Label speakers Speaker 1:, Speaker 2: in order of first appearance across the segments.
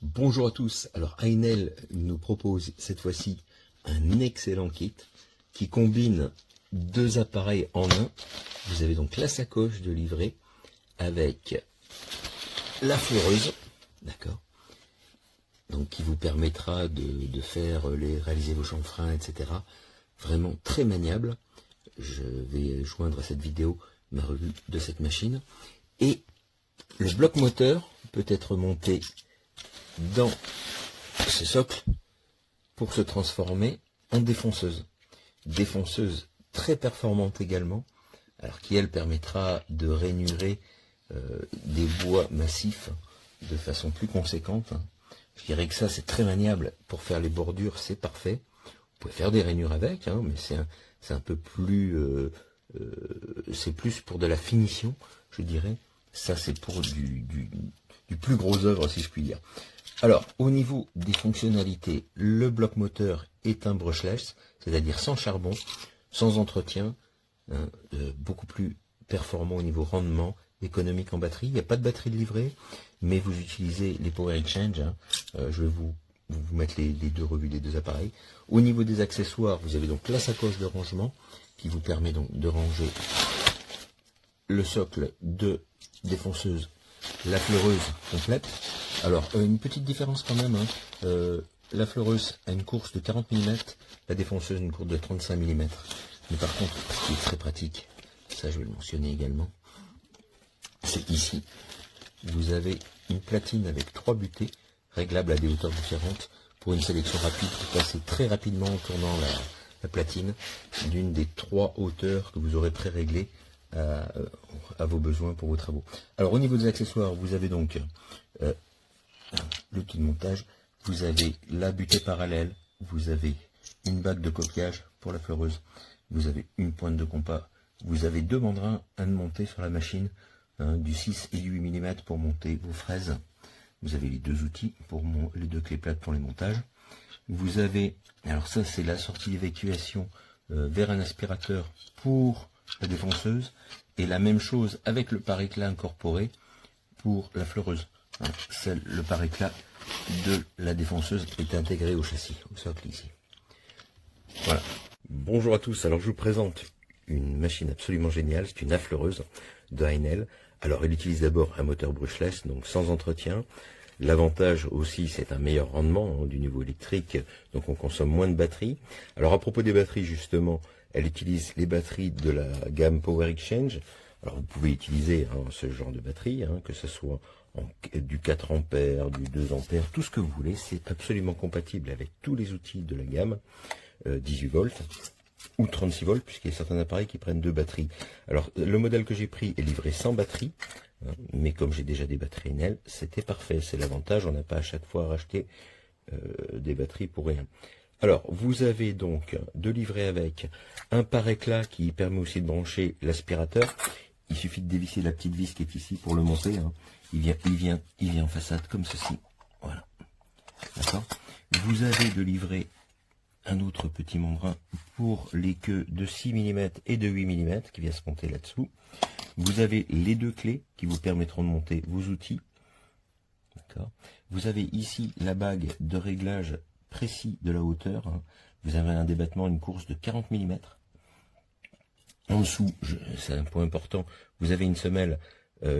Speaker 1: Bonjour à tous. Alors Ainel nous propose cette fois-ci un excellent kit qui combine deux appareils en un. Vous avez donc la sacoche de livret avec la fleureuse, d'accord, donc qui vous permettra de réaliser vos chanfreins, etc. Vraiment très maniable. Je vais joindre à cette vidéo ma revue de cette machine. Et le bloc moteur peut être monté dans ce socle pour se transformer en défonceuse. Défonceuse très performante également, alors qui elle permettra de rainurer des bois massifs de façon plus conséquente. Je dirais que ça c'est très maniable pour faire les bordures, c'est parfait. Vous pouvez faire des rainures avec, hein, mais c'est un peu plus, c'est plus pour de la finition, je dirais. Ça c'est pour du plus gros œuvre, si je puis dire. Alors, au niveau des fonctionnalités, le bloc moteur est un brushless, c'est-à-dire sans charbon, sans entretien, hein, beaucoup plus performant au niveau rendement, économique en batterie. Il n'y a pas de batterie de livret, mais vous utilisez les Power Exchange. Hein. Je vais vous mettre les deux revues des deux appareils. Au niveau des accessoires, vous avez donc la sacoche de rangement qui vous permet donc de ranger le socle de défonceuse, la fleureuse complète. Alors, une petite différence quand même, hein. La fleureuse a une course de 40 mm, la défonceuse une course de 35 mm. Mais par contre, ce qui est très pratique, ça je vais le mentionner également, c'est ici, vous avez une platine avec 3 butées, réglables à des hauteurs différentes, pour une sélection rapide, pour passer très rapidement en tournant la platine d'une des 3 hauteurs que vous aurez pré-réglées à vos besoins pour vos travaux. Alors au niveau des accessoires, vous avez donc l'outil de montage, vous avez la butée parallèle, vous avez une bague de copiage pour la fleureuse, vous avez une pointe de compas, vous avez 2 mandrins à monter sur la machine, hein, du 6 et du 8 mm pour monter vos fraises. Vous avez les 2 outils, pour les 2 clés plates pour les montages. Vous avez, alors ça c'est la sortie d'évacuation vers un aspirateur pour la défonceuse, et la même chose avec le pare-éclat incorporé pour la fleureuse. Hein, le pare-éclat de la défonceuse est intégré au châssis, au socle ici. Voilà. Bonjour à tous, alors je vous présente une machine absolument géniale, c'est une affleureuse de Ainel. Alors elle utilise d'abord un moteur brushless, donc sans entretien. L'avantage aussi, c'est un meilleur rendement, hein, du niveau électrique, donc on consomme moins de batterie. Alors à propos des batteries, justement, elle utilise les batteries de la gamme Power Exchange. Alors vous pouvez utiliser, hein, ce genre de batterie, hein, que ce soit du 4 ampères, du 2 ampères, tout ce que vous voulez. C'est absolument compatible avec tous les outils de la gamme 18 volts ou 36 volts, puisqu'il y a certains appareils qui prennent 2 batteries. Alors le modèle que j'ai pris est livré sans batterie, hein, mais comme j'ai déjà des batteries Enel, c'était parfait. C'est l'avantage, on n'a pas à chaque fois à racheter des batteries pour rien. Alors, vous avez donc de livrer avec un pare-éclat qui permet aussi de brancher l'aspirateur. Il suffit de dévisser la petite vis qui est ici pour le monter. Hein. Il vient en façade comme ceci. Voilà. D'accord. Vous avez de livrer un autre petit membrin pour les queues de 6 mm et de 8 mm qui vient se monter là-dessous. Vous avez les 2 clés qui vous permettront de monter vos outils. D'accord. Vous avez ici la bague de réglage précis de la hauteur, hein. Vous avez un débattement, une course de 40 mm. En dessous, c'est un point important, vous avez une semelle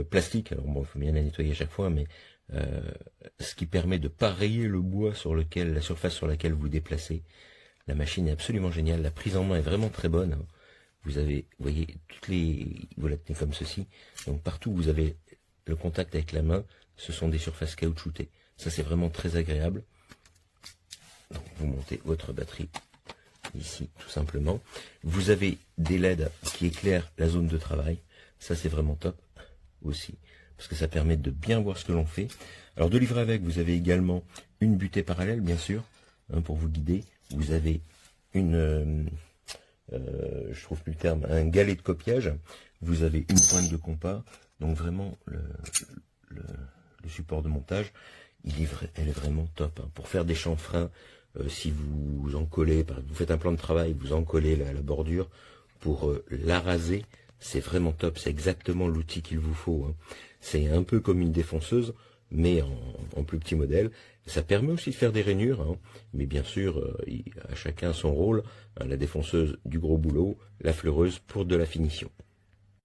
Speaker 1: plastique. Alors bon, il faut bien la nettoyer à chaque fois, mais ce qui permet de ne pas rayer le bois sur lequel, la surface sur laquelle vous déplacez. La machine est absolument géniale, la prise en main est vraiment très bonne. Vous avez, vous voyez, vous la tenez comme ceci, donc partout où vous avez le contact avec la main, ce sont des surfaces caoutchoutées. Ça c'est vraiment très agréable. Donc vous montez votre batterie ici tout simplement. Vous avez des LED qui éclairent la zone de travail. Ça c'est vraiment top aussi, parce que ça permet de bien voir ce que l'on fait. Alors de livrer avec, vous avez également une butée parallèle bien sûr, hein, pour vous guider. Vous avez une, je trouve plus le terme, un galet de copiage. Vous avez une pointe de compas. Donc vraiment le support de montage, elle est vraiment top, hein. Pour faire des chanfreins, si vous en collez, vous faites un plan de travail, vous en collez la bordure pour la raser, c'est vraiment top. C'est exactement l'outil qu'il vous faut, hein. C'est un peu comme une défonceuse, mais en plus petit modèle. Ça permet aussi de faire des rainures, hein, mais bien sûr, à chacun son rôle, hein, la défonceuse du gros boulot, la fleureuse pour de la finition.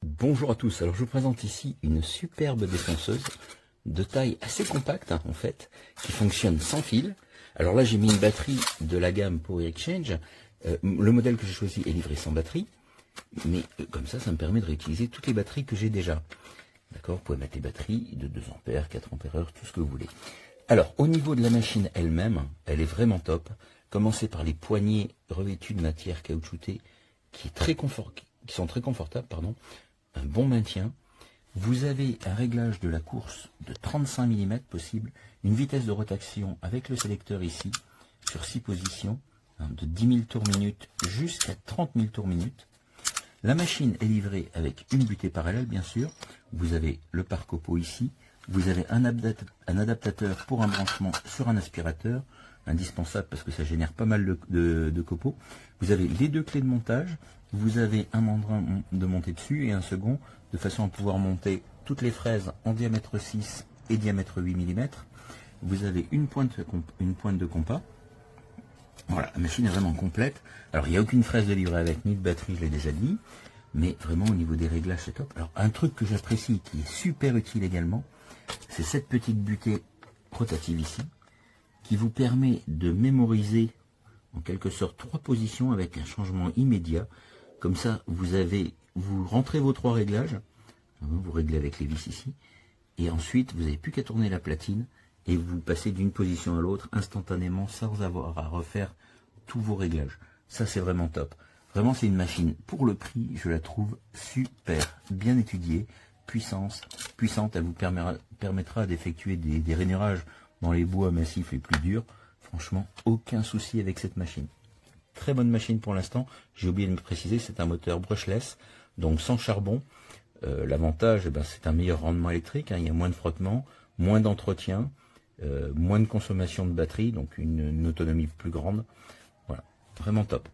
Speaker 1: Bonjour à tous, alors je vous présente ici une superbe défonceuse de taille assez compacte, hein, en fait, qui fonctionne sans fil. Alors là, j'ai mis une batterie de la gamme Power Exchange. Le modèle que j'ai choisi est livré sans batterie, mais comme ça me permet de réutiliser toutes les batteries que j'ai déjà. D'accord, vous pouvez mettre les batteries de 2 ampères, 4 ampères, tout ce que vous voulez. Alors, au niveau de la machine elle-même, elle est vraiment top. Commencez par les poignées revêtues de matière caoutchoutée qui sont très confortables, pardon. Un bon maintien. Vous avez un réglage de la course de 35 mm possible, une vitesse de rotation avec le sélecteur ici, sur 6 positions, hein, de 10 000 tours minute jusqu'à 30 000 tours minute. La machine est livrée avec une butée parallèle, bien sûr. Vous avez le pare-copeaux ici. Vous avez un adaptateur pour un branchement sur un aspirateur, indispensable parce que ça génère pas mal de copeaux. Vous avez les 2 clés de montage. Vous avez un mandrin de monter dessus et un second, de façon à pouvoir monter toutes les fraises en diamètre 6 et diamètre 8 mm. Vous avez une pointe de compas. Voilà, la machine est vraiment complète. Alors, il n'y a aucune fraise de livret avec, ni de batterie, je l'ai déjà dit. Mais vraiment, au niveau des réglages, c'est top. Alors, un truc que j'apprécie, qui est super utile également, c'est cette petite butée rotative ici, qui vous permet de mémoriser, en quelque sorte, 3 positions avec un changement immédiat. Comme ça, vous rentrez vos 3 réglages, vous réglez avec les vis ici, et ensuite, vous n'avez plus qu'à tourner la platine, et vous passez d'une position à l'autre instantanément sans avoir à refaire tous vos réglages. Ça, c'est vraiment top. Vraiment, c'est une machine, pour le prix, je la trouve super, bien étudiée, puissante, elle vous permettra d'effectuer des rainurages dans les bois massifs les plus durs. Franchement, aucun souci avec cette machine. Très bonne machine pour l'instant. J'ai oublié de me préciser, c'est un moteur brushless, donc sans charbon. L'avantage, c'est un meilleur rendement électrique, hein, il y a moins de frottement, moins d'entretien, moins de consommation de batterie, donc une autonomie plus grande. Voilà, vraiment top.